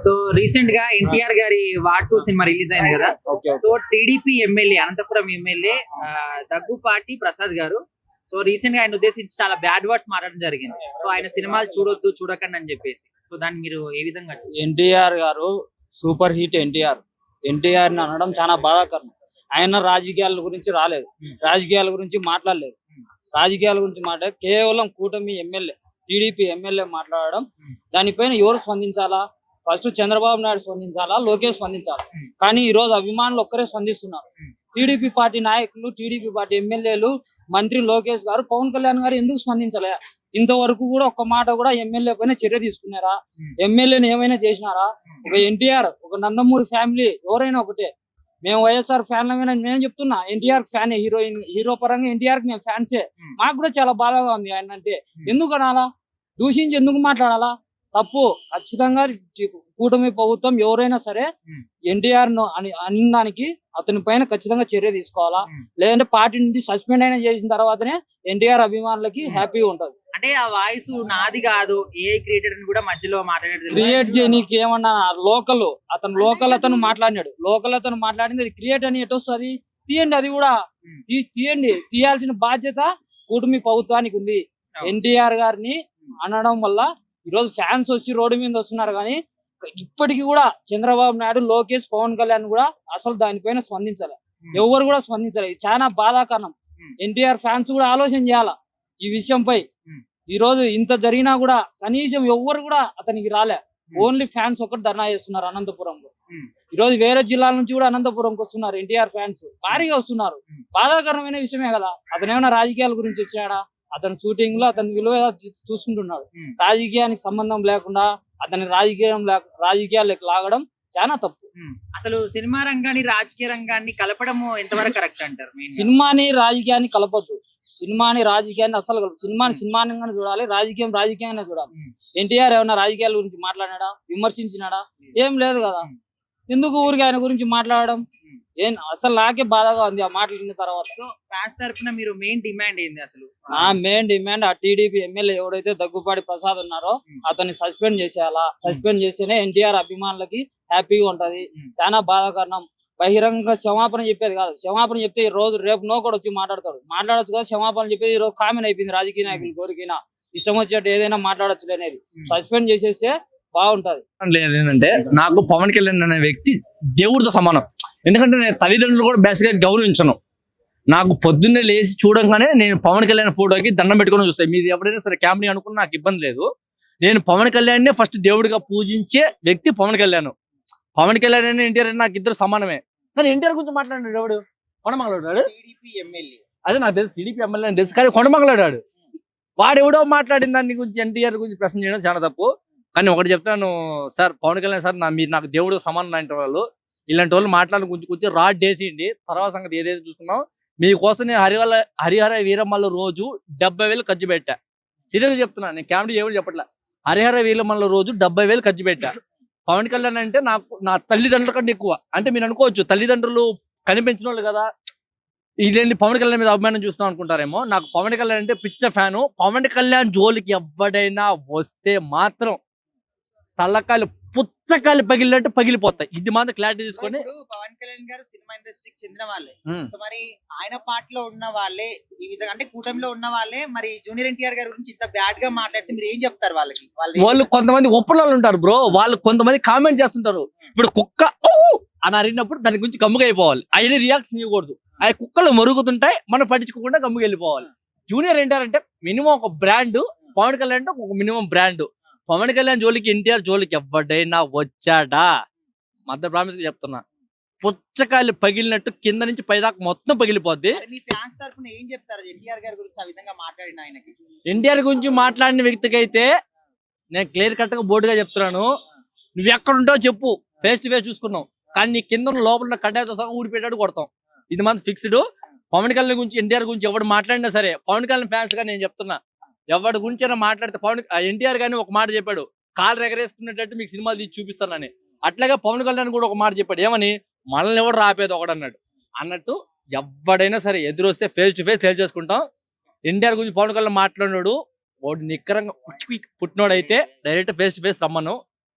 So recent గా ఎన్టీఆర్ గారి war 2 cinema release అయింది కదా. So TDP MLA Anantapuram MLA Daggubati Prasad garu so recent గా ఆయన ఉద్దేశించి చాలా బ్యాడ్ వర్డ్స్ మాట్లాడడం జరిగింది. సో ఆయన సినిమాలు చూడొద్దు చూడకండి అని చెప్పేసి. సో దాన్ని మీరు ఏ విధంగా? ఎన్టీఆర్ గారు సూపర్ హిట్. ఎన్టీఆర్ ని అనడం చాలా బాధాకరం. ఆయన రాజకీయాల గురించి రాలేదు, రాజకీయాల గురించి మాట్లాడలేదు. రాజకీయాల గురించి మాట్లాడే కేవలం కూటమి ఎమ్మెల్యే, టీడీపీ ఎమ్మెల్యే మాట్లాడడం, దానిపైన ఎవరు స్పందించాలా? ఫస్ట్ చంద్రబాబు నాయుడు స్పందించాలా, లోకేష్ స్పందించాలా? కానీ ఈ రోజు అభిమానులు ఒక్కరే స్పందిస్తున్నారు. టీడీపీ పార్టీ నాయకులు, టీడీపీ పార్టీ ఎమ్మెల్యేలు, మంత్రి లోకేష్ గారు, పవన్ కళ్యాణ్ గారు ఎందుకు స్పందించలే? ఇంతవరకు కూడా ఒక్క మాట కూడా ఎమ్మెల్యే పైన చర్య తీసుకున్నారా? ఎమ్మెల్యేని ఏమైనా చేసినారా? ఒక ఎన్టీఆర్, ఒక నందమూరి ఫ్యామిలీ ఎవరైనా ఒకటే. మేము వైఎస్ఆర్ ఫ్యాన్లమైనా నేను చెప్తున్నా, ఎన్టీఆర్ ఫ్యాన్, హీరో పరంగా ఎన్టీఆర్ కి నేను ఫ్యాన్సే. మాకు కూడా చాలా బాధగా ఉంది ఆయన అంటే. ఎందుకు అనాలా? దూషించి ఎందుకు మాట్లాడాలా? తప్పు. ఖచ్చితంగా కూటమి ప్రభుత్వం ఎవరైనా సరే ఎన్టీఆర్ అనిన దానికి అతని పైన ఖచ్చితంగా చర్య తీసుకోవాలా. లేదంటే పార్టీ నుంచి సస్పెండ్ అయినా చేసిన తర్వాతనే ఎన్టీఆర్ అభిమానులకి హ్యాపీగా ఉంటది. అంటే ఆ వాయిస్ నాది కాదు, ఏ క్రియేటర్ అని కూడా మధ్యలో మాట్లాడేది. క్రియేట్ చేయనీకి ఏమన్నా అతను మాట్లాడినాడు. అతను మాట్లాడింది అది క్రియేట్ అని ఎటు వస్తుంది? తీయండి, అది కూడా తీయండి. తీయాల్సిన బాధ్యత కూటమి ప్రభుత్వానికి ఉంది. ఎన్టీఆర్ గారిని అనడం వల్ల ఈరోజు ఫ్యాన్స్ వచ్చి రోడ్డు మీద వస్తున్నారు. కానీ ఇప్పటికీ కూడా చంద్రబాబు నాయుడు, లోకేష్, పవన్ కళ్యాణ్ కూడా అసలు దానిపైన స్పందించాలి. ఎవరు కూడా స్పందించాలి. ఇది చాలా బాధాకరం. ఎన్టీఆర్ ఫ్యాన్స్ కూడా ఆలోచన చేయాల ఈ విషయంపై. ఈ రోజు ఇంత జరిగినా కూడా కనీసం ఎవ్వరు కూడా అతనికి రాలే. ఓన్లీ ఫ్యాన్స్ ఒకటి ధర్నా చేస్తున్నారు అనంతపురంలో. ఈ రోజు వేరే జిల్లాల నుంచి కూడా అనంతపురంకి వస్తున్నారు ఎన్టీఆర్ ఫ్యాన్స్, భారీగా వస్తున్నారు. బాధాకరమైన విషయమే కదా. అతను ఏమైనా రాజకీయాల గురించి వచ్చాడా? అతని షూటింగ్ లో అతని విలువ చూసుకుంటున్నాడు. రాజకీయానికి సంబంధం లేకుండా అతని రాజకీయాలకు లాగడం చాలా తప్పు. అసలు సినిమా రంగాన్ని రాజకీయ రంగాన్ని కలపడము ఎంతవరకు కరెక్ట్ అంటారు? సినిమాని రాజకీయాన్ని కలపద్దు. సినిమాని రాజకీయాన్ని అసలు సినిమాని చూడాలి, రాజకీయంగానే చూడాలి. ఎన్టీఆర్ ఏమన్నా రాజకీయాల గురించి మాట్లాడాడా? విమర్శించినాడా? ఏం లేదు కదా. ఎందుకు ఊరికి ఆయన గురించి మాట్లాడడం? అసలు నాకే బాధగా ఉంది ఆ మాటలు విన్న తర్వాత. సో ఫ్యాన్స్ తరపున మీరు మెయిన్ డిమాండ్ ఏంది అసలు? మెయిన్ డిమాండ్ ఆ టీడీపీ ఎమ్మెల్యే ఎవరైతే దగ్గుపాటి ప్రసాద్ ఉన్నారో అతన్ని సస్పెండ్ చేసేయాలా. సస్పెండ్ చేస్తేనే ఎన్టీఆర్ అభిమానులకి హ్యాపీగా ఉంటది. చాలా బాధాకరణం. బహిరంగ క్షమాపణ చెప్పేది కాదు. క్షమాపణ చెప్తే ఈ రోజు రేపు నో కూడా వచ్చి మాట్లాడచ్చు కదా. క్షమాపణ చెప్పేది ఈ రోజు కామన్ అయిపోయింది. రాజకీయ నాయకులు కోరికైనా ఇష్టం వచ్చేట్టు ఏదైనా మాట్లాడచ్చు అనేది. సస్పెండ్ చేసేస్తే బాగుంటది. ఏంటంటే నాకు పవన్ కళ్యాణ్ అనే వ్యక్తి దేవుడితో సమానం. ఎందుకంటే నేను తల్లిదండ్రులు కూడా బేసిక్గా గౌరవించను. నాకు పొద్దున్నే లేచి చూడంగానే నేను పవన్ కళ్యాణ్ ఫోటోకి దండం పెట్టుకుని చూస్తాను. మీరు ఎవరైనా సరే కామెడీ అనుకున్న నాకు ఇబ్బంది లేదు. నేను పవన్ కళ్యాణ్నే ఫస్ట్ దేవుడిగా పూజించే వ్యక్తి పవన్ కళ్యాణ్. పవన్ కళ్యాణ్ అని ఎన్టీఆర్ నాకు ఇద్దరు సమానమే. కానీ ఎన్టీఆర్ గురించి మాట్లాడాడు ఎవడు? కొండమంగళాడు. టీడీపీ ఎమ్మెల్యే అదే నాకు తెలుసు, టీడీపీ ఎమ్మెల్యే అని తెలుసు. కానీ కొండమంగళాడు వాడు ఎవడో మాట్లాడిన దాని గురించి ఎన్టీఆర్ గురించి ప్రశ్న చేయడం చాలా తప్పు. కానీ ఒకటి చెప్తాను సార్, పవన్ కళ్యాణ్ సార్ మీరు నాకు దేవుడు సమానం లాంటి వాళ్ళు. ఇలాంటి వాళ్ళు మాట్లాడిన కొంచెం రాడ్ వేసేయండి. తర్వాత సంగతి ఏదైతే చూస్తున్నాం. మీకోసం నేను హరిహర వీరమల్ల రోజు 70,000 ఖర్చు పెట్టా. సీరియస్గా చెప్తున్నా, నేను కామెడీ ఏమిటి చెప్పట్లా. హరిహర వీరమల్ల రోజు 70,000 ఖర్చు పెట్టా. పవన్ కళ్యాణ్ అంటే నాకు నా తల్లిదండ్రుల కంటే ఎక్కువ. అంటే మీరు అనుకోవచ్చు తల్లిదండ్రులు కనిపించిన వాళ్ళు కదా, ఇదేంటి పవన్ కళ్యాణ్ మీద అభిమానం చూస్తాం అనుకుంటారేమో. నాకు పవన్ కళ్యాణ్ అంటే పిచ్చ ఫ్యాను. పవన్ కళ్యాణ్ జోలికి ఎవడైనా వస్తే మాత్రం తల్లకాయలు పుచ్చకాయలు పగిలినట్టు పగిలిపోతాయి. ఇది మాత్రం క్లారిటీ తీసుకొని. పవన్ కళ్యాణ్ గారు సినిమా ఇండస్ట్రీకి చెందిన వాళ్ళే. సో మరి ఆయన పార్టీలో ఉన్న వాళ్ళే ఈ విధంగా, అంటే కూటమిలో ఉన్న వాళ్ళే మరి జూనియర్ ఎన్టీఆర్ గారి గురించి ఇంత బ్యాడ్ గా మాట్లాడితే మీరు ఏం చెప్తారు వాళ్ళకి? వాళ్ళు కొంతమంది ఒప్పడాలు ఉంటారు బ్రో. వాళ్ళు కొంతమంది కామెంట్ చేస్తుంటారు. ఇప్పుడు కుక్క అని అరిగినప్పుడు దాని గురించి గమ్ముగా అయిపోవాలి. అవన్నీ రియాక్షన్ ఇవ్వకూడదు. ఆ కుక్కలు మరుగుతుంటాయి, మనం పట్టించుకోకుండా గమ్ముగా వెళ్ళిపోవాలి. జూనియర్ ఎన్టీఆర్ అంటే మినిమం ఒక బ్రాండ్, పవన్ కళ్యాణ్ అంటే ఒక మినిమం బ్రాండ్. పవన్ కళ్యాణ్ జోలికి ఎన్టీఆర్ జోలికి ఎవడైనా వచ్చాడా మధ్య ప్రామిస్ గా చెప్తున్నా, పుచ్చకాయలు పగిలినట్టు కింద నుంచి పైదాకా మొత్తం పగిలిపోద్ది. ఏం చెప్తారు ఎన్టీఆర్ గారి గురించి ఆ విధంగా మాట్లాడిన ఆయనకి? ఎన్టీఆర్ గురించి మాట్లాడిన వ్యక్తికి అయితే నేను క్లియర్ కట్ గా బోర్డుగా చెప్తున్నాను. నువ్వు ఎక్కడుంటావు చెప్పు, ఫేస్ టు ఫేస్ చూసుకున్నావు. కానీ నీ కింద లోపల కడ్డాతో సహా ఊడిపెట్టాడు కొడతాం. ఇది మాత్రం ఫిక్స్డ్. పవన్ కళ్యాణ్ గురించి ఎన్టీఆర్ గురించి ఎవడు మాట్లాడినా సరే, పవన్ కళ్యాణ్ ఫ్యాన్స్ గా నేను చెప్తున్నా, ఎవరి గురించి అయినా మాట్లాడితే ఎన్టీఆర్ గారిని ఒక మాట చెప్పాడు, కాళ్ళు ఎగరేసుకునేటట్టు మీకు సినిమాలు తీసి చూపిస్తానని. అట్లాగే పవన్ కళ్యాణ్ కూడా ఒక మాట చెప్పాడు, ఏమని, మనల్ని ఎవడు రాపేది ఒకడు అన్నట్టు. ఎవడైనా సరే ఎదురొస్తే ఫేస్ టు ఫేస్ చేసుకుంటాం. ఎన్టీఆర్ గురించి పవన్ కళ్యాణ్ మాట్లాడినాడు, వాడు నిక్కరంగా పుట్టినోడైతే డైరెక్ట్ ఫేస్ టు ఫేస్ రమ్మను.